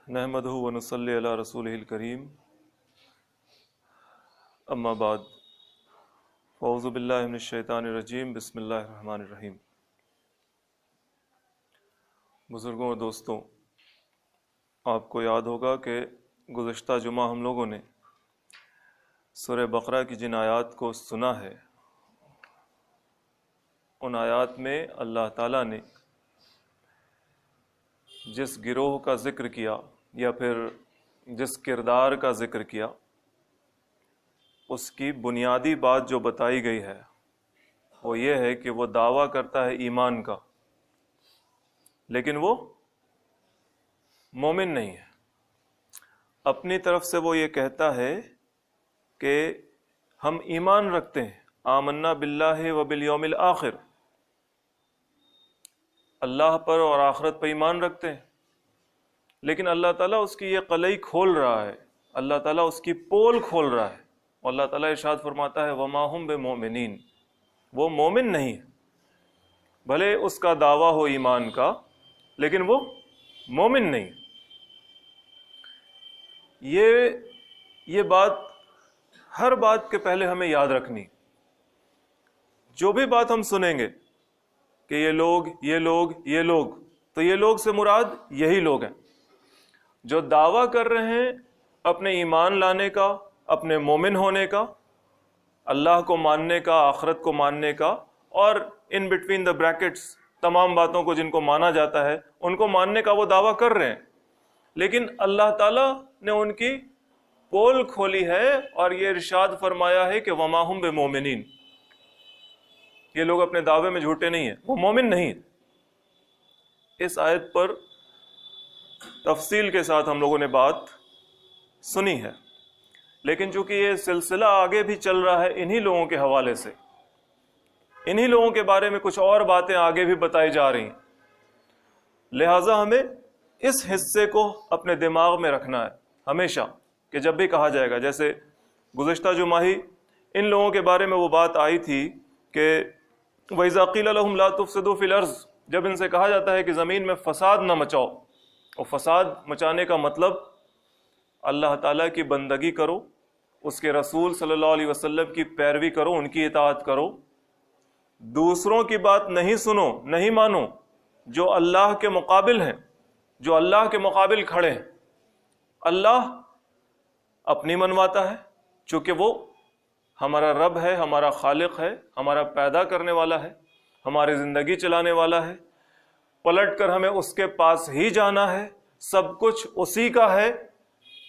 نحمدہ و نصلی علی رسولہ الکریم، اما بعد، اعوذ باللہ من الشیطان الرجیم، بسم اللہ الرحمن الرحیم۔ بزرگوں اور دوستوں، آپ کو یاد ہوگا کہ گزشتہ جمعہ ہم لوگوں نے سورہ بقرہ کی جن آیات کو سنا ہے، ان آیات میں اللہ تعالیٰ نے جس گروہ کا ذکر کیا یا پھر جس کردار کا ذکر کیا، اس کی بنیادی بات جو بتائی گئی ہے وہ یہ ہے کہ وہ دعویٰ کرتا ہے ایمان کا، لیکن وہ مومن نہیں ہے۔ اپنی طرف سے وہ یہ کہتا ہے کہ ہم ایمان رکھتے ہیں، آمنا باللہ و بالیوم الآخر، اللہ پر اور آخرت پر ایمان رکھتے ہیں، لیکن اللہ تعالیٰ اس کی یہ قلعی کھول رہا ہے، اللہ تعالیٰ اس کی پول کھول رہا ہے، اور اللہ تعالیٰ ارشاد فرماتا ہے وَمَا هُمْ بِمُؤْمِنِينَ، وہ مومن نہیں ہے۔ بھلے اس کا دعویٰ ہو ایمان کا، لیکن وہ مومن نہیں۔ یہ بات ہر بات کے پہلے ہمیں یاد رکھنی، جو بھی بات ہم سنیں گے کہ یہ لوگ، تو یہ لوگ سے مراد یہی لوگ ہیں جو دعویٰ کر رہے ہیں اپنے ایمان لانے کا، اپنے مومن ہونے کا، اللہ کو ماننے کا، آخرت کو ماننے کا، اور ان بٹوین دا بریکٹس تمام باتوں کو جن کو مانا جاتا ہے ان کو ماننے کا وہ دعویٰ کر رہے ہیں، لیکن اللہ تعالیٰ نے ان کی پول کھولی ہے اور یہ ارشاد فرمایا ہے کہ وما ہم بمومنین، یہ لوگ اپنے دعوے میں جھوٹے نہیں ہیں، وہ مومن نہیں۔ اس آیت پر تفصیل کے ساتھ ہم لوگوں نے بات سنی ہے، لیکن چونکہ یہ سلسلہ آگے بھی چل رہا ہے انہی لوگوں کے حوالے سے، انہی لوگوں کے بارے میں کچھ اور باتیں آگے بھی بتائی جا رہی ہیں، لہٰذا ہمیں اس حصے کو اپنے دماغ میں رکھنا ہے ہمیشہ کہ جب بھی کہا جائے گا، جیسے گزشتہ جمعہ ہی ان لوگوں کے بارے میں وہ بات آئی تھی کہ وَإِذَا قِيلَ لَهُمْ لَا تُفْسِدُوا فِي الْأَرْضِ، جب ان سے کہا جاتا ہے کہ زمین میں فساد نہ مچاؤ، اور فساد مچانے کا مطلب اللہ تعالیٰ کی بندگی کرو، اس کے رسول صلی اللہ علیہ وسلم کی پیروی کرو، ان کی اطاعت کرو، دوسروں کی بات نہیں سنو، نہیں مانو، جو اللہ کے مقابل ہیں، جو اللہ کے مقابل کھڑے ہیں۔ اللہ اپنی منواتا ہے، چونکہ وہ ہمارا رب ہے، ہمارا خالق ہے، ہمارا پیدا کرنے والا ہے، ہماری زندگی چلانے والا ہے، پلٹ کر ہمیں اس کے پاس ہی جانا ہے، سب کچھ اسی کا ہے،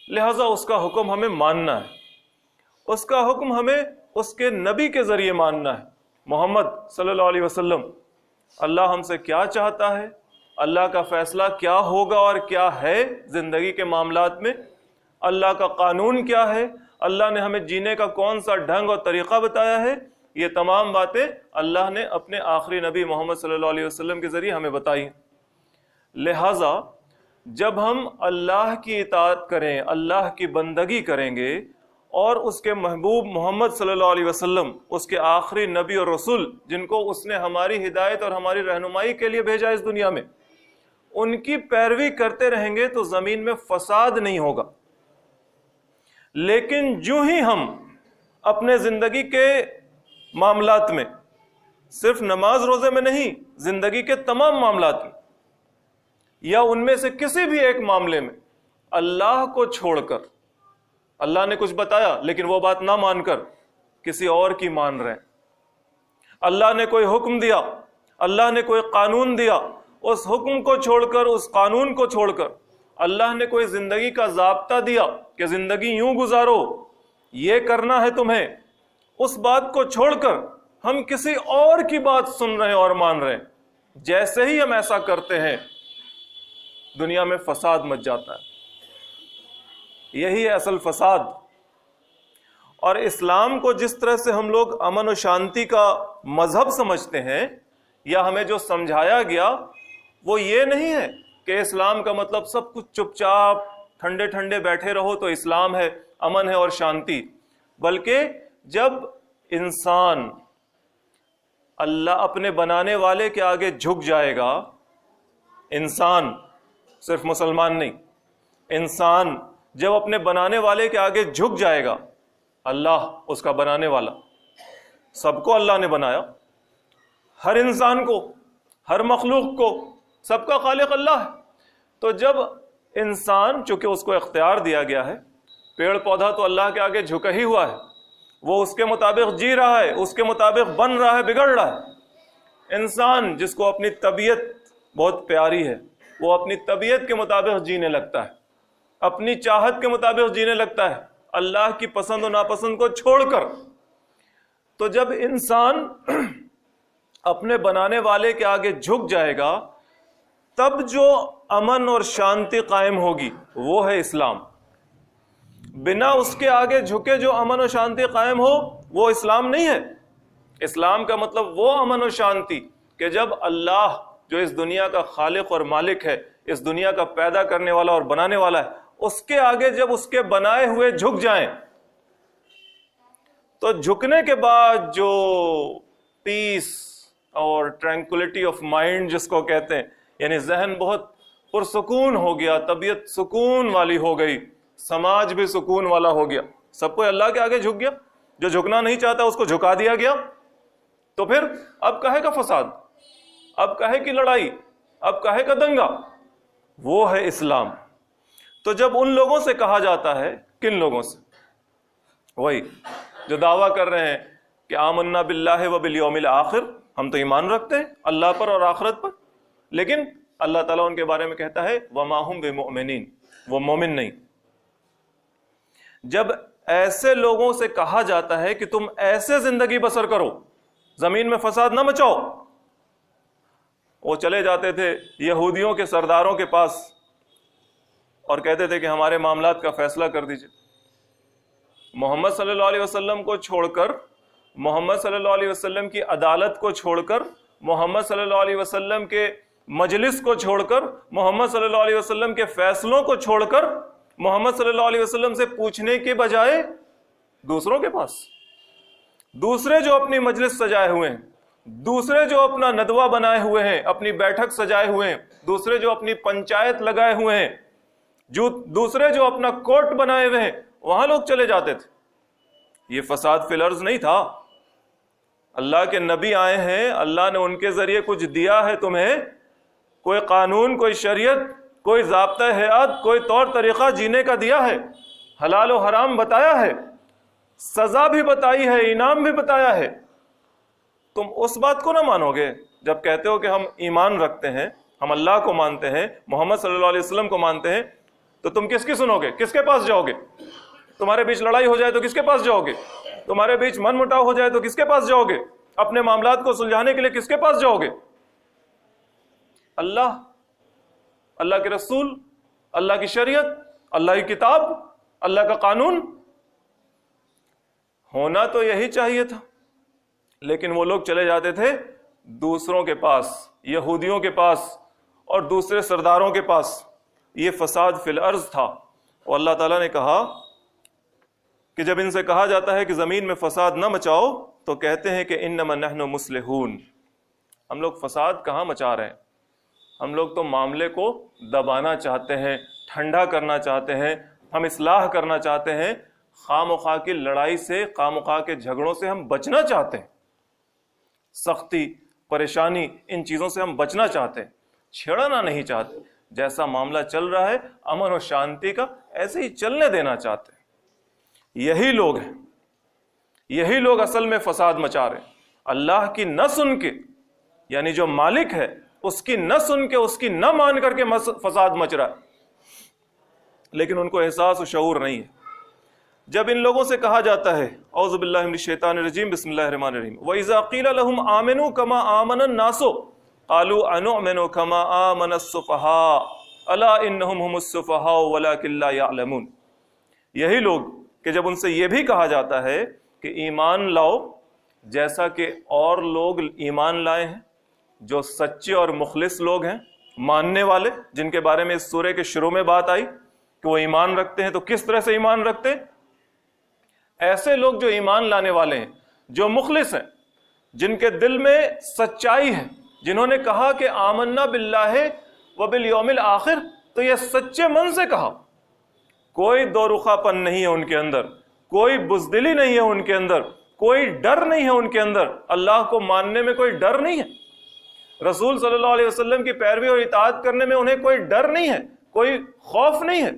لہٰذا اس کا حکم ہمیں ماننا ہے، اس کا حکم ہمیں اس کے نبی کے ذریعے ماننا ہے، محمد صلی اللہ علیہ وسلم۔ اللہ ہم سے کیا چاہتا ہے، اللہ کا فیصلہ کیا ہوگا اور کیا ہے زندگی کے معاملات میں، اللہ کا قانون کیا ہے، اللہ نے ہمیں جینے کا کون سا ڈھنگ اور طریقہ بتایا ہے، یہ تمام باتیں اللہ نے اپنے آخری نبی محمد صلی اللہ علیہ وسلم کے ذریعے ہمیں بتائی ہیں۔ لہٰذا جب ہم اللہ کی اطاعت کریں، اللہ کی بندگی کریں گے، اور اس کے محبوب محمد صلی اللہ علیہ وسلم، اس کے آخری نبی اور رسول جن کو اس نے ہماری ہدایت اور ہماری رہنمائی کے لیے بھیجا اس دنیا میں، ان کی پیروی کرتے رہیں گے تو زمین میں فساد نہیں ہوگا۔ لیکن جو ہی ہم اپنے زندگی کے معاملات میں، صرف نماز روزے میں نہیں، زندگی کے تمام معاملات میں، یا ان میں سے کسی بھی ایک معاملے میں اللہ کو چھوڑ کر، اللہ نے کچھ بتایا لیکن وہ بات نہ مان کر کسی اور کی مان رہے ہیں، اللہ نے کوئی حکم دیا، اللہ نے کوئی قانون دیا، اس حکم کو چھوڑ کر، اس قانون کو چھوڑ کر، اللہ نے کوئی زندگی کا ضابطہ دیا کہ زندگی یوں گزارو، یہ کرنا ہے تمہیں، اس بات کو چھوڑ کر ہم کسی اور کی بات سن رہے ہیں اور مان رہے ہیں۔ جیسے ہی ہم ایسا کرتے ہیں دنیا میں فساد مچ جاتا ہے، یہی ہے اصل فساد۔ اور اسلام کو جس طرح سے ہم لوگ امن و شانتی کا مذہب سمجھتے ہیں، یا ہمیں جو سمجھایا گیا وہ یہ نہیں ہے کہ اسلام کا مطلب سب کچھ چپ چاپ ٹھنڈے ٹھنڈے بیٹھے رہو تو اسلام ہے، امن ہے اور شانتی، بلکہ جب انسان اللہ اپنے بنانے والے کے آگے جھک جائے گا، انسان صرف مسلمان نہیں، انسان جب اپنے بنانے والے کے آگے جھک جائے گا، اللہ اس کا بنانے والا، سب کو اللہ نے بنایا، ہر انسان کو، ہر مخلوق کو، سب کا خالق اللہ ہے، تو جب انسان، چونکہ اس کو اختیار دیا گیا ہے، پیڑ پودا تو اللہ کے آگے جھکا ہی ہوا ہے، وہ اس کے مطابق جی رہا ہے، اس کے مطابق بن رہا ہے، بگڑ رہا ہے۔ انسان جس کو اپنی طبیعت بہت پیاری ہے، وہ اپنی طبیعت کے مطابق جینے لگتا ہے، اپنی چاہت کے مطابق جینے لگتا ہے، اللہ کی پسند و ناپسند کو چھوڑ کر۔ تو جب انسان اپنے بنانے والے کے آگے جھک جائے گا، تب جو امن اور شانتی قائم ہوگی وہ ہے اسلام۔ بنا اس کے آگے جھکے جو امن و شانتی قائم ہو وہ اسلام نہیں ہے۔ اسلام کا مطلب وہ امن و شانتی کہ جب اللہ جو اس دنیا کا خالق اور مالک ہے، اس دنیا کا پیدا کرنے والا اور بنانے والا ہے، اس کے آگے جب اس کے بنائے ہوئے جھک جائیں، تو جھکنے کے بعد جو پیس اور ٹرینکولیٹی آف مائنڈ جس کو کہتے ہیں، یعنی ذہن بہت پرسکون ہو گیا، طبیعت سکون والی ہو گئی، سماج بھی سکون والا ہو گیا، سب کوئی اللہ کے آگے جھک گیا، جو جھکنا نہیں چاہتا اس کو جھکا دیا گیا، تو پھر اب کہے کا فساد، اب کہے کی لڑائی، اب کہے کا دنگا، وہ ہے اسلام۔ تو جب ان لوگوں سے کہا جاتا ہے، کن لوگوں سے؟ وہی جو دعویٰ کر رہے ہیں کہ آمنا باللہ و بالیوم الآخر، ہم تو ایمان رکھتے ہیں اللہ پر اور آخرت پر، لیکن اللہ تعالیٰ ان کے بارے میں کہتا ہے وما ہم بمؤمنین، وہ مومن نہیں۔ جب ایسے لوگوں سے کہا جاتا ہے کہ تم ایسے زندگی بسر کرو، زمین میں فساد نہ مچاؤ، وہ چلے جاتے تھے یہودیوں کے سرداروں کے پاس اور کہتے تھے کہ ہمارے معاملات کا فیصلہ کر دیجئے۔ محمد صلی اللہ علیہ وسلم کو چھوڑ کر، محمد صلی اللہ علیہ وسلم کی عدالت کو چھوڑ کر، محمد صلی اللہ علیہ وسلم کے مجلس کو چھوڑ کر، محمد صلی اللہ علیہ وسلم کے فیصلوں کو چھوڑ کر، محمد صلی اللہ علیہ وسلم سے پوچھنے کے بجائے دوسروں کے پاس، دوسرے جو اپنی مجلس سجائے ہوئے ہیں، دوسرے جو اپنا ندوہ بنائے ہوئے ہیں، اپنی بیٹھک سجائے ہوئے ہیں، دوسرے جو اپنی پنچایت لگائے ہوئے ہیں، جو دوسرے جو اپنا کورٹ بنائے ہوئے ہیں، وہاں لوگ چلے جاتے تھے۔ یہ فساد فی الارض نہیں تھا، اللہ کے نبی آئے ہیں، اللہ نے ان کے ذریعے کچھ دیا ہے تمہیں، کوئی قانون، کوئی شریعت، کوئی ضابطۂ حیات، کوئی طور طریقہ جینے کا دیا ہے، حلال و حرام بتایا ہے، سزا بھی بتائی ہے، انعام بھی بتایا ہے۔ تم اس بات کو نہ مانو گے جب کہتے ہو کہ ہم ایمان رکھتے ہیں، ہم اللہ کو مانتے ہیں، محمد صلی اللہ علیہ وسلم کو مانتے ہیں، تو تم کس کی سنو گے؟ کس کے پاس جاؤ گے؟ تمہارے بیچ لڑائی ہو جائے تو کس کے پاس جاؤ گے؟ تمہارے بیچ من مٹاؤ ہو جائے تو کس کے پاس جاؤ گے؟ اپنے معاملات کو سلجھانے کے لیے کس کے پاس جاؤ گے؟ اللہ، اللہ کے رسول، اللہ کی شریعت، اللہ کی کتاب، اللہ کا قانون ہونا تو یہی چاہیے تھا، لیکن وہ لوگ چلے جاتے تھے دوسروں کے پاس، یہودیوں کے پاس اور دوسرے سرداروں کے پاس۔ یہ فساد فی الارض تھا، اور اللہ تعالیٰ نے کہا کہ جب ان سے کہا جاتا ہے کہ زمین میں فساد نہ مچاؤ، تو کہتے ہیں کہ انما نحن مصلحون، ہم لوگ فساد کہاں مچا رہے ہیں، ہم لوگ تو معاملے کو دبانا چاہتے ہیں، ٹھنڈا کرنا چاہتے ہیں، ہم اصلاح کرنا چاہتے ہیں، خام و خواہ کی لڑائی سے، خام و خواہ کے جھگڑوں سے ہم بچنا چاہتے ہیں، سختی، پریشانی، ان چیزوں سے ہم بچنا چاہتے ہیں، چھیڑنا نہیں چاہتے، جیسا معاملہ چل رہا ہے امن و شانتی کا ایسے ہی چلنے دینا چاہتے ہیں۔ یہی لوگ ہیں، یہی لوگ اصل میں فساد مچا رہے ہیں، اللہ کی نہ سن کے، یعنی جو مالک ہے اس کی نہ سن کے، اس کی نہ مان کر کے فساد مچ رہا ہے، لیکن ان کو احساس و شعور نہیں ہے۔ جب ان لوگوں سے کہا جاتا ہے اعوذ باللہ من الشیطان الرجیم بسم اللہ الرحمن الرحیم وَإِذَا قِيلَ لَهُمْ آمِنُوا كَمَا آمَنَ النَّاسُ قَالُوا أَنُؤْمِنُ كَمَا آمَنَ السُّفَهَاءُ أَلَا إِنَّهُمْ هُمُ السُّفَهَاءُ وَلَكِنْ لَا يَعْلَمُونَ۔ یہی لوگ کہ جب ان سے یہ بھی کہا جاتا ہے کہ ایمان لاؤ جیسا کہ اور لوگ ایمان لائے ہیں، جو سچے اور مخلص لوگ ہیں، ماننے والے، جن کے بارے میں اس سورہ کے شروع میں بات آئی کہ وہ ایمان رکھتے ہیں، تو کس طرح سے ایمان رکھتے ہیں؟ ایسے لوگ جو ایمان لانے والے ہیں، جو مخلص ہیں، جن کے دل میں سچائی ہے، جنہوں نے کہا کہ آمنا باللہ و بالیوم الآخر، تو یہ سچے من سے کہا، کوئی دو رخاپن نہیں ہے ان کے اندر، کوئی بزدلی نہیں ہے ان کے اندر، کوئی ڈر نہیں ہے ان کے اندر، اللہ کو ماننے میں کوئی ڈر نہیں ہے، رسول صلی اللہ علیہ وسلم کی پیروی اور اطاعت کرنے میں انہیں کوئی ڈر نہیں ہے، کوئی خوف نہیں ہے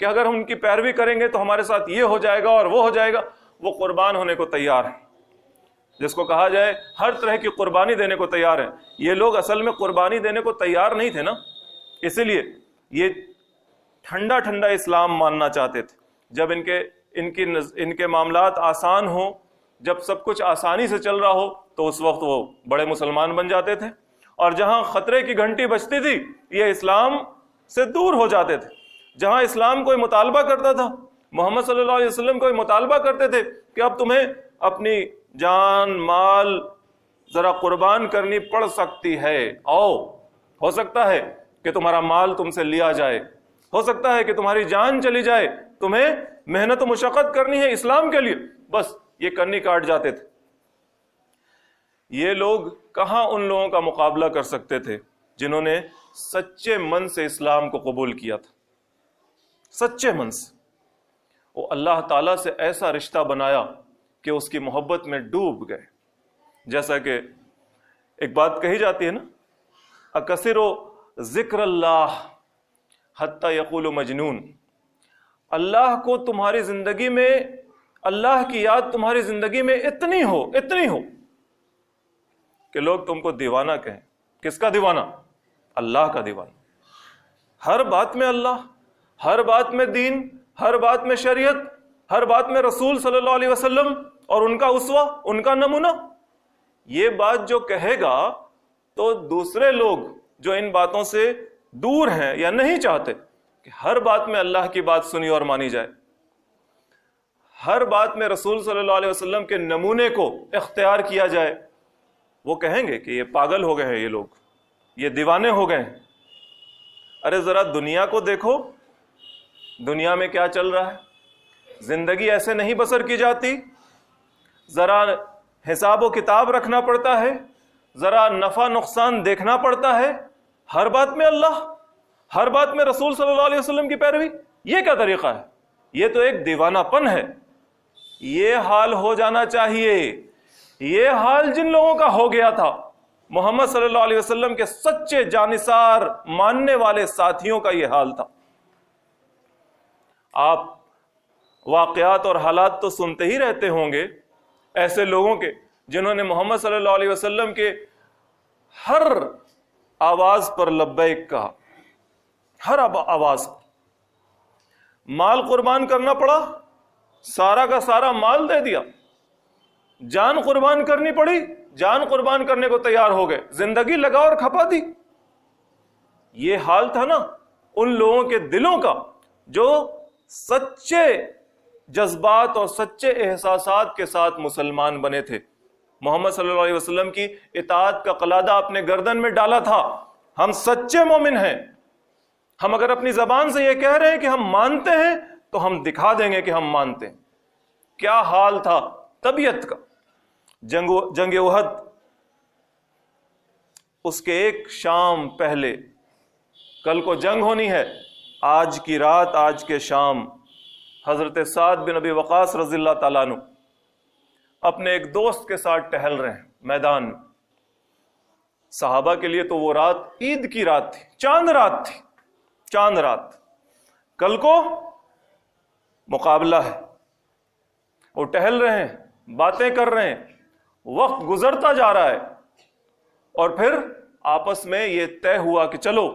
کہ اگر ہم ان کی پیروی کریں گے تو ہمارے ساتھ یہ ہو جائے گا اور وہ ہو جائے گا۔ وہ قربان ہونے کو تیار ہیں، جس کو کہا جائے ہر طرح کی قربانی دینے کو تیار ہیں۔ یہ لوگ اصل میں قربانی دینے کو تیار نہیں تھے نا، اسی لیے یہ ٹھنڈا ٹھنڈا اسلام ماننا چاہتے تھے۔ جب ان کے معاملات آسان ہوں، جب سب کچھ آسانی سے چل رہا ہو تو اس وقت وہ بڑے مسلمان بن جاتے تھے، اور جہاں خطرے کی گھنٹی بجتی تھی یہ اسلام سے دور ہو جاتے تھے۔ جہاں اسلام کوئی مطالبہ کرتا تھا، محمد صلی اللہ علیہ وسلم کوئی مطالبہ کرتے تھے کہ اب تمہیں اپنی جان مال ذرا قربان کرنی پڑ سکتی ہے، ہو سکتا ہے کہ تمہارا مال تم سے لیا جائے، ہو سکتا ہے کہ تمہاری جان چلی جائے، تمہیں محنت و مشقت کرنی ہے اسلام کے لیے، بس یہ کنی کاٹ جاتے تھے۔ یہ لوگ کہاں ان لوگوں کا مقابلہ کر سکتے تھے جنہوں نے سچے من سے اسلام کو قبول کیا تھا، سچے من سے۔ وہ اللہ تعالیٰ سے ایسا رشتہ بنایا کہ اس کی محبت میں ڈوب گئے۔ جیسا کہ ایک بات کہی جاتی ہے نا، اکثر ذکر اللہ حتی یقول مجنون، اللہ کو تمہاری زندگی میں، اللہ کی یاد تمہاری زندگی میں اتنی ہو کہ لوگ تم کو دیوانہ کہیں۔ کس کا دیوانہ؟ اللہ کا دیوانہ۔ ہر بات میں اللہ، ہر بات میں دین، ہر بات میں شریعت، ہر بات میں رسول صلی اللہ علیہ وسلم اور ان کا اسوہ، ان کا نمونہ۔ یہ بات جو کہے گا تو دوسرے لوگ جو ان باتوں سے دور ہیں یا نہیں چاہتے کہ ہر بات میں اللہ کی بات سنی اور مانی جائے، ہر بات میں رسول صلی اللہ علیہ وسلم کے نمونے کو اختیار کیا جائے، وہ کہیں گے کہ یہ پاگل ہو گئے ہیں، یہ لوگ یہ دیوانے ہو گئے ہیں۔ ارے ذرا دنیا کو دیکھو، دنیا میں کیا چل رہا ہے؟ زندگی ایسے نہیں بسر کی جاتی، ذرا حساب و کتاب رکھنا پڑتا ہے، ذرا نفع نقصان دیکھنا پڑتا ہے، ہر بات میں اللہ، ہر بات میں رسول صلی اللہ علیہ وسلم کی پیروی۔ یہ کیا طریقہ ہے؟ یہ تو ایک دیوانہ پن ہے۔ یہ حال ہو جانا چاہیے، یہ حال جن لوگوں کا ہو گیا تھا، محمد صلی اللہ علیہ وسلم کے سچے جانثار ماننے والے ساتھیوں کا یہ حال تھا۔ آپ واقعات اور حالات تو سنتے ہی رہتے ہوں گے ایسے لوگوں کے جنہوں نے محمد صلی اللہ علیہ وسلم کے ہر آواز پر لبیک کہا، ہر آواز پر۔ مال قربان کرنا پڑا، سارا کا سارا مال دے دیا، جان قربان کرنی پڑی، جان قربان کرنے کو تیار ہو گئے، زندگی لگا اور کھپا دی۔ یہ حال تھا نا ان لوگوں کے دلوں کا جو سچے جذبات اور سچے احساسات کے ساتھ مسلمان بنے تھے، محمد صلی اللہ علیہ وسلم کی اطاعت کا قلادہ اپنے گردن میں ڈالا تھا۔ ہم سچے مومن ہیں، ہم اگر اپنی زبان سے یہ کہہ رہے ہیں کہ ہم مانتے ہیں تو ہم دکھا دیں گے کہ ہم مانتے ہیں۔ کیا حال تھا طبیعت کا؟ جنگ احد، اس کے ایک شام پہلے، کل کو جنگ ہونی ہے، آج کی رات، آج کے شام، حضرت سعد بن ابی وقاص رضی اللہ تعالیٰ عنہ اپنے ایک دوست کے ساتھ ٹہل رہے ہیں میدان میں۔ صحابہ کے لیے تو وہ رات عید کی رات تھی، چاند رات تھی، چاند رات۔ کل کو مقابلہ ہے، وہ ٹہل رہے ہیں، باتیں کر رہے ہیں، وقت گزرتا جا رہا ہے، اور پھر آپس میں یہ طے ہوا کہ چلو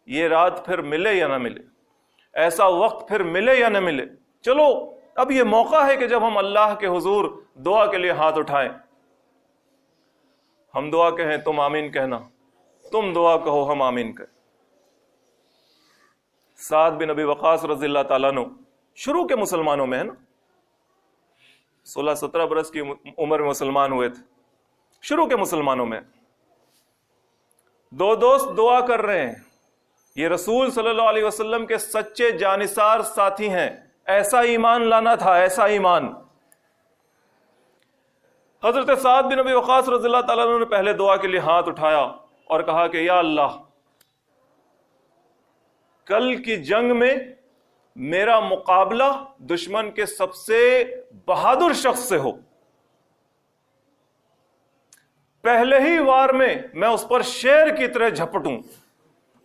یہ رات پھر ملے یا نہ ملے، ایسا وقت پھر ملے یا نہ ملے، چلو اب یہ موقع ہے کہ جب ہم اللہ کے حضور دعا کے لیے ہاتھ اٹھائیں۔ ہم دعا کہیں تم آمین کہنا، تم دعا کہو ہم آمین کہیں۔ سعد بن ابی وقاص رضی اللہ تعالیٰ عنہ شروع کے مسلمانوں میں ہے نا، 16-17 برس کی عمر میں مسلمان ہوئے تھے، شروع کے مسلمانوں میں۔ دو دوست دعا کر رہے ہیں، یہ رسول صلی اللہ علیہ وسلم کے سچے جانثار ساتھی ہیں، ایسا ایمان لانا تھا، ایسا ایمان۔ حضرت سعد بن ابی وقاص رضی اللہ تعالیٰ عنہ نے پہلے دعا کے لیے ہاتھ اٹھایا اور کہا کہ یا اللہ، کل کی جنگ میں میرا مقابلہ دشمن کے سب سے بہادر شخص سے ہو، پہلے ہی وار میں اس پر شیر کی طرح جھپٹوں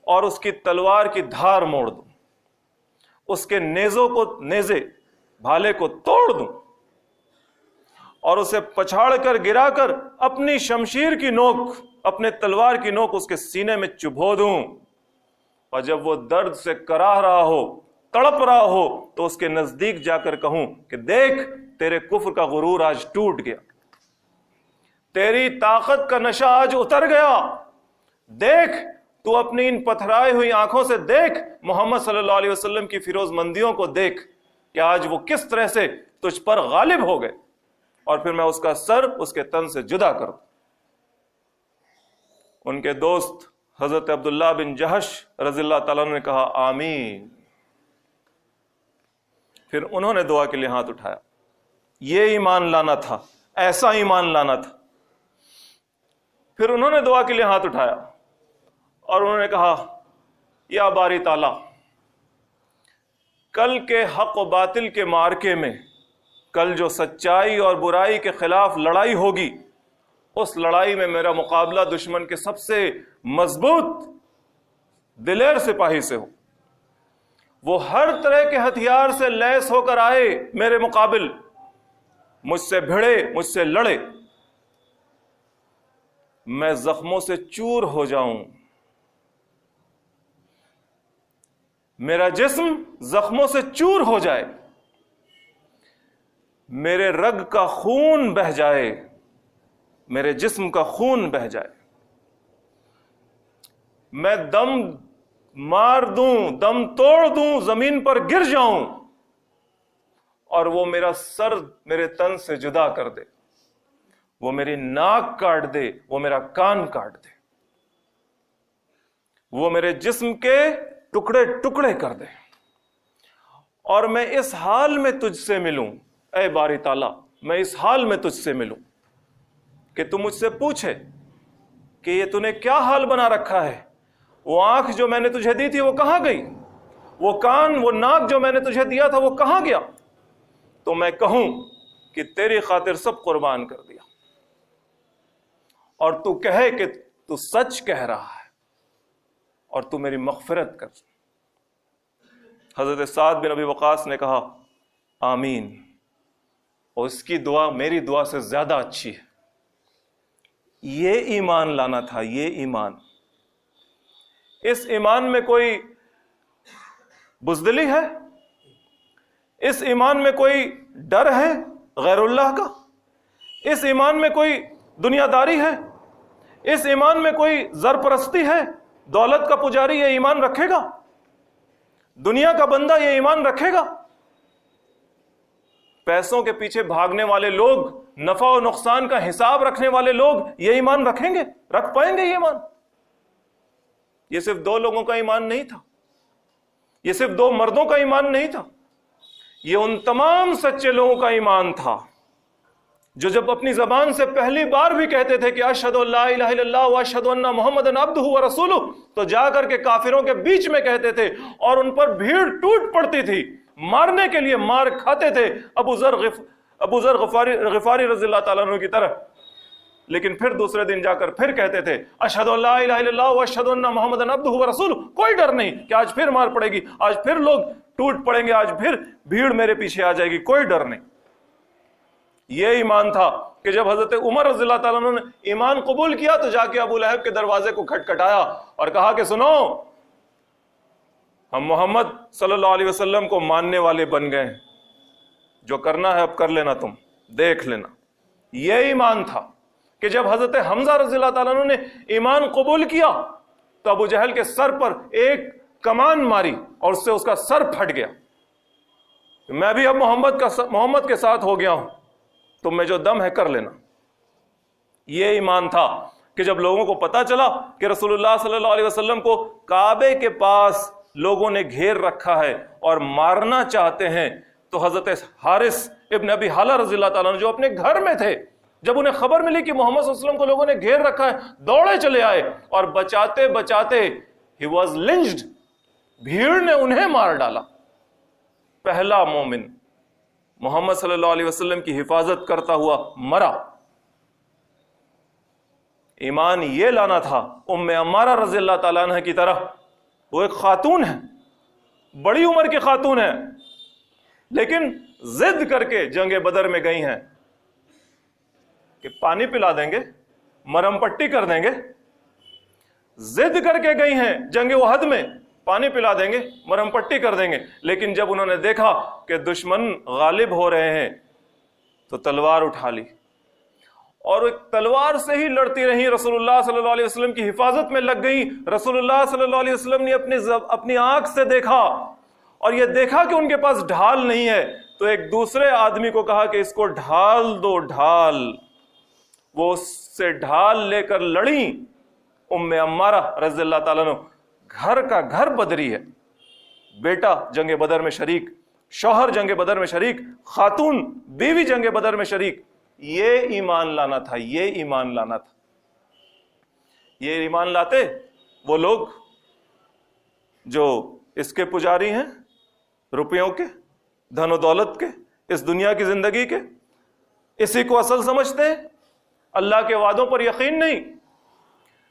اور اس کی تلوار کی دھار موڑ دوں، اس کے نیزے بھالے کو توڑ دوں اور اسے پچھاڑ کر گرا کر اپنی شمشیر کی نوک، اپنے تلوار کی نوک اس کے سینے میں چبھو دوں، اور جب وہ درد سے کراہ رہا ہو، تڑپ رہا ہو، تو اس کے نزدیک جا کر کہوں کہ دیکھ تیرے کفر کا غرور آج ٹوٹ گیا، تیری طاقت کا نشہ آج اتر گیا، دیکھ تو اپنی ان پتھرائی ہوئی آنکھوں سے دیکھ محمد صلی اللہ علیہ وسلم کی فیروز مندیوں کو دیکھ کہ آج وہ کس طرح سے تجھ پر غالب ہو گئے، اور پھر میں اس کا سر اس کے تن سے جدا کروں۔ ان کے دوست حضرت عبداللہ بن جہش رضی اللہ تعالیٰ عنہ نے کہا آمین۔ پھر انہوں نے دعا کے لیے ہاتھ اٹھایا۔ یہ ایمان لانا تھا، ایسا ایمان لانا تھا۔ پھر انہوں نے دعا کے لیے ہاتھ اٹھایا اور انہوں نے کہا یا باری تعالیٰ، کل کے حق و باطل کے معرکے میں، کل جو سچائی اور برائی کے خلاف لڑائی ہوگی، اس لڑائی میں میرا مقابلہ دشمن کے سب سے مضبوط دلیر سپاہی سے ہو، وہ ہر طرح کے ہتھیار سے لیس ہو کر آئے میرے مقابل، مجھ سے بھڑے، مجھ سے لڑے، میں زخموں سے چور ہو جاؤں، میرا جسم زخموں سے چور ہو جائے، میرے رگ کا خون بہہ جائے، میرے جسم کا خون بہہ جائے، میں دم مار دوں، دم توڑ دوں، زمین پر گر جاؤں، اور وہ میرا سر میرے تن سے جدا کر دے، وہ میری ناک کاٹ دے، وہ میرا کان کاٹ دے، وہ میرے جسم کے ٹکڑے ٹکڑے کر دے، اور میں اس حال میں تجھ سے ملوں، اے باری تعالیٰ، میں اس حال میں تجھ سے ملوں کہ تو مجھ سے پوچھے کہ یہ تو نے کیا حال بنا رکھا ہے، وہ آنکھ جو میں نے تجھے دی تھی وہ کہاں گئی، وہ کان، وہ ناک جو میں نے تجھے دیا تھا وہ کہاں گیا، تو میں کہوں کہ تیری خاطر سب قربان کر دیا، اور تو کہے کہ تو سچ کہہ رہا ہے اور تو میری مغفرت کر۔ حضرت سعد بن ابی وقاص نے کہا آمین، اور اس کی دعا میری دعا سے زیادہ اچھی ہے۔ یہ ایمان لانا تھا، یہ ایمان۔ اس ایمان میں کوئی بزدلی ہے؟ اس ایمان میں کوئی ڈر ہے غیر اللہ کا؟ اس ایمان میں کوئی دنیا داری ہے؟ اس ایمان میں کوئی زر پرستی ہے؟ دولت کا پجاری یہ ایمان رکھے گا؟ دنیا کا بندہ یہ ایمان رکھے گا؟ پیسوں کے پیچھے بھاگنے والے لوگ، نفع و نقصان کا حساب رکھنے والے لوگ یہ ایمان رکھیں گے؟ رکھ پائیں گے یہ ایمان؟ یہ صرف دو لوگوں کا ایمان نہیں تھا، یہ صرف دو مردوں کا ایمان نہیں تھا، یہ ان تمام سچے لوگوں کا ایمان تھا جو جب اپنی زبان سے پہلی بار بھی کہتے تھے کہ اشہد ان لا الہ الا اللہ واشہد ان محمدًا عبدہ ورسولہ، تو جا کر کے کافروں کے بیچ میں کہتے تھے اور ان پر بھیڑ ٹوٹ پڑتی تھی، مارنے کے لیے مار کھاتے تھے ابو ذر غفاری رضی اللہ تعالیٰ عنہ کی طرح، لیکن پھر دوسرے دن جا کر پھر کہتے تھے اشہد ان لا الہ الا اللہ واشہد ان محمدًا عبدہ ورسولہ۔ کوئی ڈر نہیں کہ آج پھر مار پڑے گی، آج پھر لوگ ٹوٹ پڑیں گے، آج پھر بھیڑ میرے پیچھے آ جائے گی، کوئی ڈر نہیں۔ یہ ایمان تھا کہ جب حضرت عمر رضی اللہ تعالیٰ عنہ نے ایمان قبول کیا تو جا کے ابو لہب کے دروازے کو کھٹکھٹایا اور کہا کہ سنو، ہم محمد صلی اللہ علیہ وسلم کو ماننے والے بن گئے ہیں، جو کرنا ہے اب کر لینا، تم دیکھ لینا۔ یہ ایمان تھا کہ جب حضرت حمزہ رضی اللہ تعالیٰ عنہ نے ایمان قبول کیا تو ابو جہل کے سر پر ایک کمان ماری اور اس سے اس کا سر پھٹ گیا۔ میں بھی اب محمد کے ساتھ ہو گیا ہوں، تم میں جو دم ہے کر لینا۔ یہ ایمان تھا کہ جب لوگوں کو پتا چلا کہ رسول اللہ صلی اللہ علیہ وسلم کو کعبے کے پاس لوگوں نے گھیر رکھا ہے اور مارنا چاہتے ہیں، تو حضرت حارث ابن ابی حالہ رضی اللہ تعالیٰ عنہ جو اپنے گھر میں تھے، جب انہیں خبر ملی کہ محمد صلی اللہ علیہ وسلم کو لوگوں نے گھیر رکھا ہے، دوڑے چلے آئے اور بچاتے بچاتے he was lynched، بھیڑ نے انہیں مار ڈالا۔ پہلا مومن محمد صلی اللہ علیہ وسلم کی حفاظت کرتا ہوا مرا. ایمان یہ لانا تھا ام عمارہ رضی اللہ تعالیٰ عنہ کی طرح. وہ ایک خاتون ہے, بڑی عمر کی خاتون ہے, لیکن ضد کر کے جنگ بدر میں گئی ہیں کہ پانی پلا دیں گے, مرہم پٹی کر دیں گے. ضد کر کے گئی ہیں جنگ احد میں, پانی پلا دیں گے, مرہم پٹی کر دیں گے. لیکن جب انہوں نے دیکھا کہ دشمن غالب ہو رہے ہیں تو تلوار اٹھا لی, اور ایک تلوار سے ہی لڑتی رہی. رسول اللہ صلی اللہ علیہ وسلم کی حفاظت میں لگ گئی. رسول اللہ صلی اللہ علیہ وسلم نے اپنی آنکھ سے دیکھا, اور یہ دیکھا کہ ان کے پاس ڈھال نہیں ہے, تو ایک دوسرے آدمی کو کہا کہ اس کو ڈھال دو, ڈھال. وہ اس سے ڈھال لے کر لڑی. ام عمارہ رضی اللہ تعالیٰ عنہ, گھر کا گھر بدری ہے, بیٹا جنگ بدر میں شریک, شوہر جنگ بدر میں شریک, خاتون بیوی جنگ بدر میں شریک. یہ ایمان لانا تھا, یہ ایمان لانا تھا. یہ ایمان لاتے وہ لوگ جو اس کے پجاری ہیں, روپیوں کے, دھن و دولت کے, اس دنیا کی زندگی کے, اسی کو اصل سمجھتے ہیں. اللہ کے وعدوں پر یقین نہیں.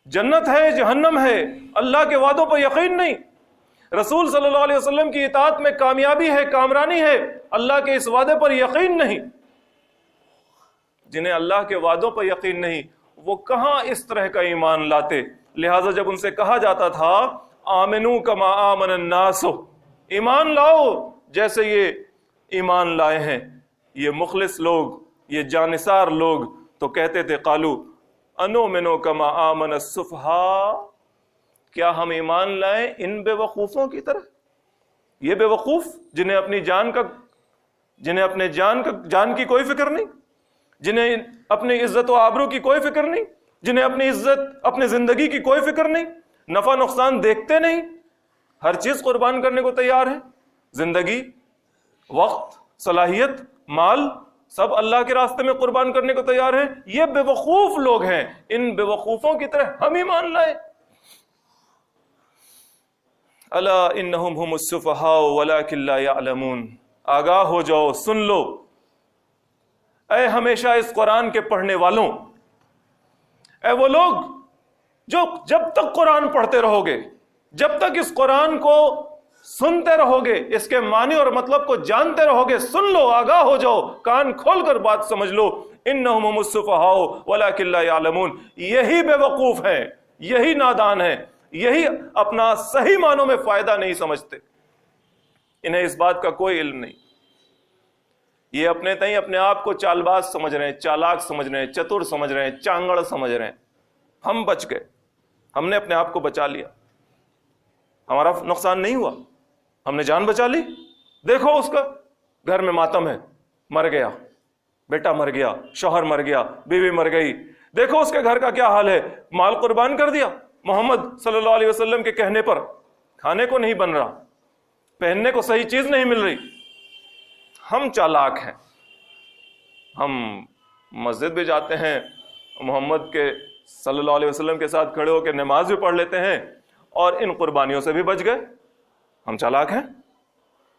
جنت ہے, جہنم ہے, اللہ کے وعدوں پر یقین نہیں. رسول صلی اللہ علیہ وسلم کی اطاعت میں کامیابی ہے, کامرانی ہے, اللہ کے اس وعدے پر یقین نہیں. جنہیں اللہ کے وعدوں پر یقین نہیں, وہ کہاں اس طرح کا ایمان لاتے. لہٰذا جب ان سے کہا جاتا تھا آمنو کما آمن الناس, ایمان لاؤ جیسے یہ ایمان لائے ہیں یہ مخلص لوگ, یہ جانثار لوگ, تو کہتے تھے قالو انؤمنو کما آمن السفہاء, کیا ہم ایمان لائیں ان بے وقوفوں کی طرح. یہ بے وقوف جنہیں اپنی جان کی کوئی فکر نہیں, جنہیں اپنی عزت و آبرو کی کوئی فکر نہیں, جنہیں اپنی عزت اپنی زندگی کی کوئی فکر نہیں, نفع نقصان دیکھتے نہیں, ہر چیز قربان کرنے کو تیار ہیں. زندگی, وقت, صلاحیت, مال, سب اللہ کے راستے میں قربان کرنے کو تیار ہیں. یہ بے وقوف لوگ ہیں. ان بے وقوفوں کی طرح ہم ایمان لائیں. الا انہم ہم السفہاء ولکن لا یعلمون, آگاہ ہو جاؤ, سن لو اے ہمیشہ اس قرآن کے پڑھنے والوں, اے وہ لوگ جو جب تک قرآن پڑھتے رہو گے, جب تک اس قرآن کو سنتے رہو گے, اس کے معنی اور مطلب کو جانتے رہو گے, سن لو, آگاہ ہو جاؤ, کان کھول کر بات سمجھ لو. انہم ہم السفہاء ولکن لا یعلمون, یہی بے وقوف ہیں, یہی نادان ہیں, یہی اپنا صحیح معنوں میں فائدہ نہیں سمجھتے. انہیں اس بات کا کوئی علم نہیں. یہ اپنے تئیں اپنے آپ کو چال باز سمجھ رہے ہیں, چالاک سمجھ رہے ہیں, چتر سمجھ رہے ہیں, چانگڑ سمجھ رہے ہیں. ہم بچ گئے, ہم نے اپنے آپ کو بچا لیا, ہمارا نقصان نہیں ہوا, ہم نے جان بچا لی. دیکھو اس کا گھر میں ماتم ہے, مر گیا, بیٹا مر گیا, شوہر مر گیا, بیوی مر گئی. دیکھو اس کے گھر کا کیا حال ہے, مال قربان کر دیا محمد صلی اللہ علیہ وسلم کے کہنے پر, کھانے کو نہیں بن رہا, پہننے کو صحیح چیز نہیں مل رہی. ہم چالاک ہیں, ہم مسجد بھی جاتے ہیں, محمد کے صلی اللہ علیہ وسلم کے ساتھ کھڑے ہو کے نماز بھی پڑھ لیتے ہیں, اور ان قربانیوں سے بھی بچ گئے. ہم چالاک ہیں,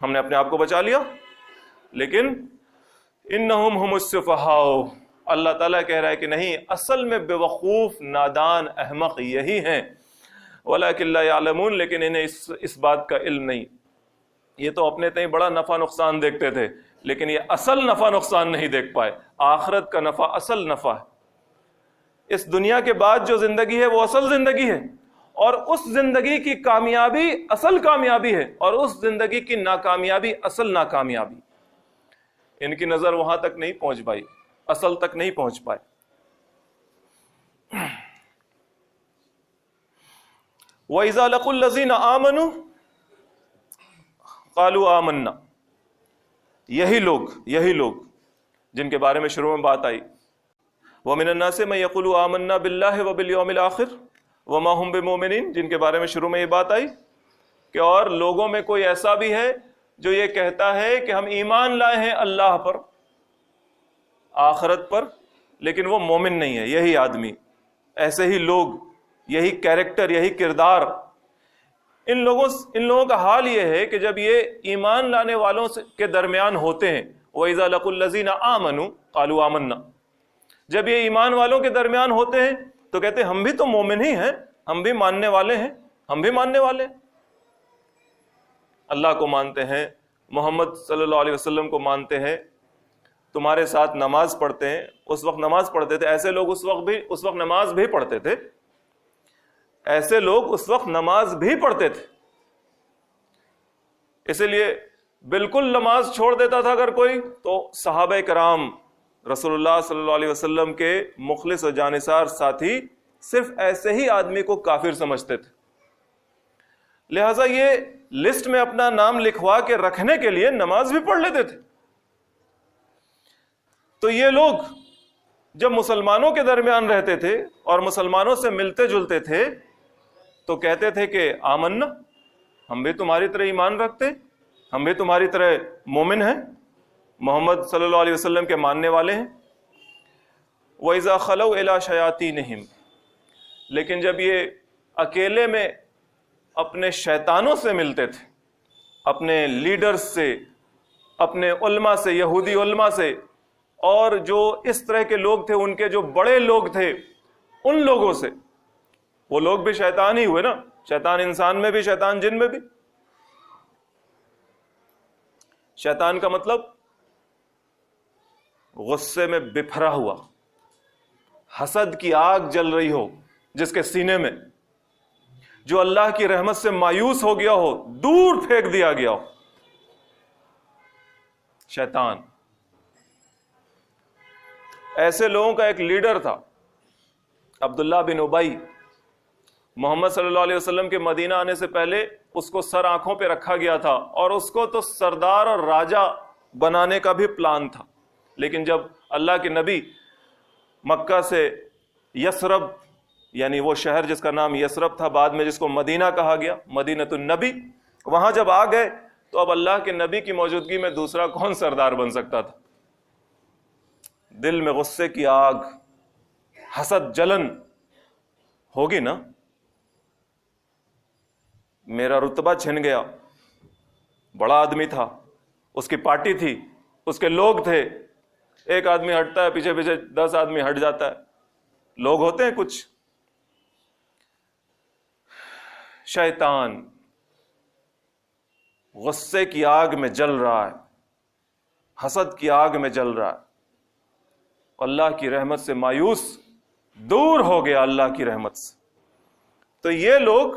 ہم نے اپنے آپ کو بچا لیا. لیکن انہم ہم السفہاء, اللہ تعالیٰ کہہ رہا ہے کہ نہیں, اصل میں بے وقوف, نادان, احمق یہی ہیں. ولکن لا یعلمون, لیکن انہیں اس بات کا علم نہیں. یہ تو اپنے تئیں بڑا نفع نقصان دیکھتے تھے, لیکن یہ اصل نفع نقصان نہیں دیکھ پائے. آخرت کا نفع اصل نفع ہے. اس دنیا کے بعد جو زندگی ہے وہ اصل زندگی ہے, اور اس زندگی کی کامیابی اصل کامیابی ہے, اور اس زندگی کی ناکامیابی اصل ناکامیابی. ان کی نظر وہاں تک نہیں پہنچ پائی, اصل تک نہیں پہنچ پائے. وَإِذَا لَقُوا الَّذِينَ آمَنُوا قَالُوا آمَنَّا, یہی لوگ جن کے بارے میں شروع میں بات آئی. وَمِنَ النَّاسِ مَن يَقُولُ آمَنَّا بِاللَّهِ وَبِالْيَوْمِ الْآخِرِ وَمَا هُمْ بِمُؤْمِنِينَ, جن کے بارے میں شروع میں یہ بات آئی کہ اور لوگوں میں کوئی ایسا بھی ہے جو یہ کہتا ہے کہ ہم ایمان لائے ہیں اللہ پر, آخرت پر, لیکن وہ مومن نہیں ہے. یہی آدمی, ایسے ہی لوگ, یہی کیریکٹر, یہی کردار, ان لوگوں کا حال یہ ہے کہ جب یہ ایمان لانے والوں کے درمیان ہوتے ہیں، وَإِذَا لَقُوا الَّذِينَ آمَنُوا قَالُوا آمَنَّا، جب یہ ایمان والوں کے درمیان ہوتے ہیں تو کہتے ہیں ہم بھی تو مومن ہی ہیں، ہم بھی ماننے والے ہیں، ہم بھی ماننے والے ہیں، اللہ کو مانتے ہیں، محمد صلی اللہ علیہ وسلم کو مانتے ہیں، تمہارے ساتھ نماز پڑھتے ہیں۔ اس وقت نماز پڑھتے تھے ایسے لوگ، اس وقت نماز بھی پڑھتے تھے، ایسے لوگ اس وقت نماز بھی پڑھتے تھے، اسی لیے بالکل نماز چھوڑ دیتا تھا اگر کوئی تو صحابہ کرام رسول اللہ صلی اللہ علیہ وسلم کے مخلص و جانثار ساتھی صرف ایسے ہی آدمی کو کافر سمجھتے تھے، لہٰذا یہ لسٹ میں اپنا نام لکھوا کے رکھنے کے لیے نماز بھی پڑھ لیتے تھے۔ تو یہ لوگ جب مسلمانوں کے درمیان رہتے تھے اور مسلمانوں سے ملتے جلتے تھے تو کہتے تھے کہ آمنا، ہم بھی تمہاری طرح ایمان رکھتے ہیں، ہم بھی تمہاری طرح مومن ہیں، محمد صلی اللہ علیہ وسلم کے ماننے والے ہیں۔ وَإِذَا خَلَوْا إِلَىٰ شَيَاطِينِهِمْ، لیکن جب یہ اکیلے میں اپنے شیطانوں سے ملتے تھے، اپنے لیڈرز سے، اپنے علماء سے، یہودی علماء سے، اور جو اس طرح کے لوگ تھے، ان کے جو بڑے لوگ تھے ان لوگوں سے، وہ لوگ بھی شیطان ہی ہوئے نا، شیطان انسان میں بھی، شیطان جن میں بھی۔ شیطان کا مطلب غصے میں بپھرا ہوا، حسد کی آگ جل رہی ہو جس کے سینے میں، جو اللہ کی رحمت سے مایوس ہو گیا ہو، دور پھینک دیا گیا ہو، شیطان۔ ایسے لوگوں کا ایک لیڈر تھا عبداللہ بن ابی، محمد صلی اللہ علیہ وسلم کے مدینہ آنے سے پہلے اس کو سر آنکھوں پہ رکھا گیا تھا اور اس کو تو سردار اور راجہ بنانے کا بھی پلان تھا، لیکن جب اللہ کے نبی مکہ سے یثرب، یعنی وہ شہر جس کا نام یثرب تھا، بعد میں جس کو مدینہ کہا گیا، مدینۃ النبی، وہاں جب آ گئے تو اب اللہ کے نبی کی موجودگی میں دوسرا کون سردار بن سکتا تھا؟ دل میں غصے کی آگ، حسد، جلن ہوگی نا۔ میرا رتبہ چھن گیا، بڑا آدمی تھا، اس کی پارٹی تھی، اس کے لوگ تھے، ایک آدمی ہٹتا ہے پیچھے پیچھے 10 آدمی ہٹ جاتا ہے، لوگ ہوتے ہیں کچھ۔ شیطان غصے کی آگ میں جل رہا ہے، حسد کی آگ میں جل رہا ہے، اللہ کی رحمت سے مایوس، دور ہو گیا اللہ کی رحمت سے۔ تو یہ لوگ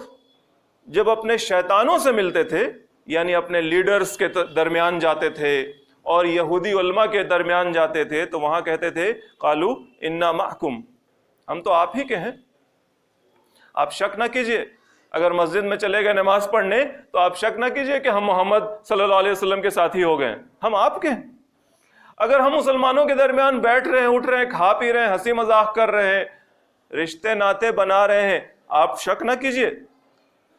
جب اپنے شیطانوں سے ملتے تھے، یعنی اپنے لیڈرز کے درمیان جاتے تھے اور یہودی علماء کے درمیان جاتے تھے، تو وہاں کہتے تھے قالوا انا معکم، ہم تو آپ ہی کے ہیں، آپ شک نہ کیجئے۔ اگر مسجد میں چلے گئے نماز پڑھنے تو آپ شک نہ کیجئے کہ ہم محمد صلی اللہ علیہ وسلم کے ساتھی ہو گئے، ہم آپ کے ہیں۔ اگر ہم مسلمانوں کے درمیان بیٹھ رہے ہیں، اٹھ رہے ہیں، کھا پی رہے ہیں، ہنسی مذاق کر رہے ہیں، رشتے ناطے بنا رہے ہیں، آپ شک نہ کیجئے،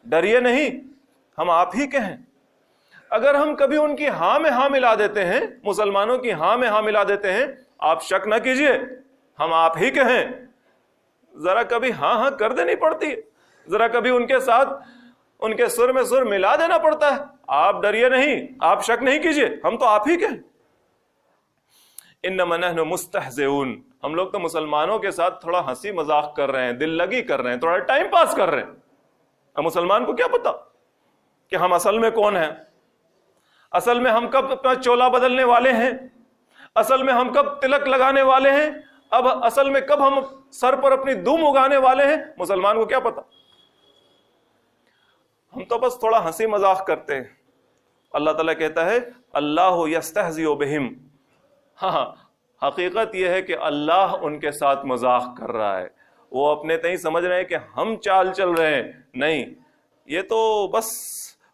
ڈریے نہیں، ہم آپ ہی کے ہیں۔ اگر ہم کبھی ان کی ہاں میں ہاں ملا دیتے ہیں، مسلمانوں کی ہاں میں ہاں ملا دیتے ہیں، آپ شک نہ کیجئے، ہم آپ ہی کے ہیں۔ ذرا کبھی ہاں ہاں کر دینی پڑتی ہے، ذرا کبھی ان کے ساتھ ان کے سر میں سر ملا دینا پڑتا ہے، آپ ڈریے نہیں، آپ شک نہیں کیجئے، ہم تو آپ ہی کے ہیں۔ انما نحن مستہزئون، ہم لوگ تو مسلمانوں کے ساتھ تھوڑا ہنسی مذاق کر رہے ہیں، دل لگی کر رہے ہیں، تھوڑا ٹائم پاس کر رہے ہیں۔ اب مسلمان کو کیا پتا کہ ہم اصل میں کون ہیں، اصل میں ہم کب اپنا چولا بدلنے والے ہیں، اصل میں ہم کب تلک لگانے والے ہیں، اب اصل میں کب ہم سر پر اپنی دم اگانے والے ہیں، مسلمان کو کیا پتا۔ ہم تو بس تھوڑا ہنسی مذاق کرتے ہیں۔ اللہ تعالیٰ کہتا ہے اللہ یستہزئ بہم، ہاں حقیقت یہ ہے کہ اللہ ان کے ساتھ مذاق کر رہا ہے، وہ اپنے تئیں سمجھ رہے ہیں کہ ہم چال چل رہے ہیں، نہیں، یہ تو بس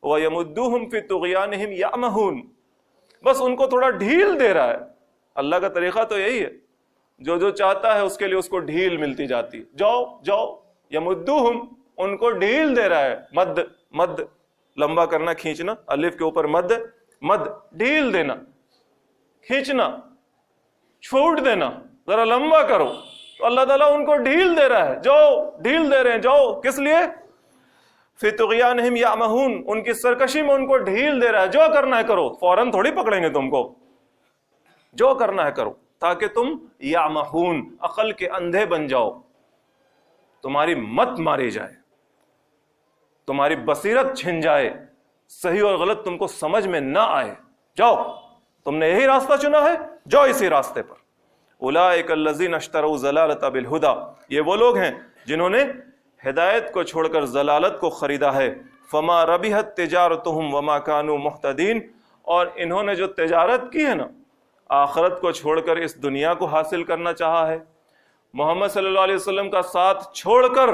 وَيَمُدُّهُمْ فِي طُغْيَانِهِمْ يَعْمَهُونَ، بس ان کو تھوڑا ڈھیل دے رہا ہے۔ اللہ کا طریقہ تو یہی ہے، جو چاہتا ہے اس کے لیے اس کو ڈھیل ملتی جاتی، جاؤ جاؤ، یمدوہم، ان کو ڈھیل دے رہا ہے، مد مد لمبا کرنا، کھینچنا، الف کے اوپر مد، مد ڈھیل دینا، کھینچنا، چھوٹ دینا، ذرا لمبا کرو، تو اللہ تعالیٰ ان کو ڈھیل دے رہا ہے، جاؤ، ڈھیل دے رہے ہیں، جاؤ، کس لیے؟ فی طغیانہم یعمہون، ان کی سرکشی میں ان کو ڈھیل دے رہا ہے، جو کرنا ہے کرو، فوراً تھوڑی پکڑیں گے تم کو، جو کرنا ہے کرو، تاکہ تم یعمہون، عقل کے اندھے بن جاؤ، تمہاری مت ماری جائے، تمہاری بصیرت چھن جائے، صحیح اور غلط تم کو سمجھ میں نہ آئے، جاؤ تم نے یہی راستہ چنا ہے، جاؤ اسی راستے پر۔ اولئک الذین اشتروا الضلالۃ بالہدی، یہ وہ لوگ ہیں جنہوں نے ہدایت کو چھوڑ کر ضلالت کو خریدا ہے۔ فما ربحت تجارتہم وما کانوا مہتدین، اور انہوں نے جو تجارت کی ہے نا، آخرت کو چھوڑ کر اس دنیا کو حاصل کرنا چاہا ہے، محمد صلی اللہ علیہ وسلم کا ساتھ چھوڑ کر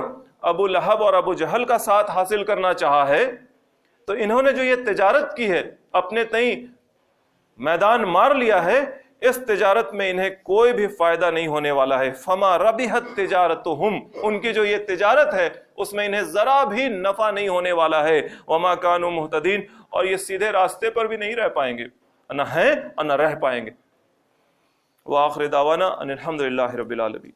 ابو لہب اور ابو جہل کا ساتھ حاصل کرنا چاہا ہے، تو انہوں نے جو یہ تجارت کی ہے، اپنے تئیں میدان مار لیا ہے، اس تجارت میں انہیں کوئی بھی فائدہ نہیں ہونے والا ہے۔ فما ربحت تجارتہم، ان کی جو یہ تجارت ہے اس میں انہیں ذرا بھی نفع نہیں ہونے والا ہے۔ وما کانوا مہتدین، اور یہ سیدھے راستے پر بھی نہیں رہ پائیں گے، نہ ہیں اور نہ رہ پائیں گے۔ وآخر دعوانا ان الحمد للہ رب العالمین۔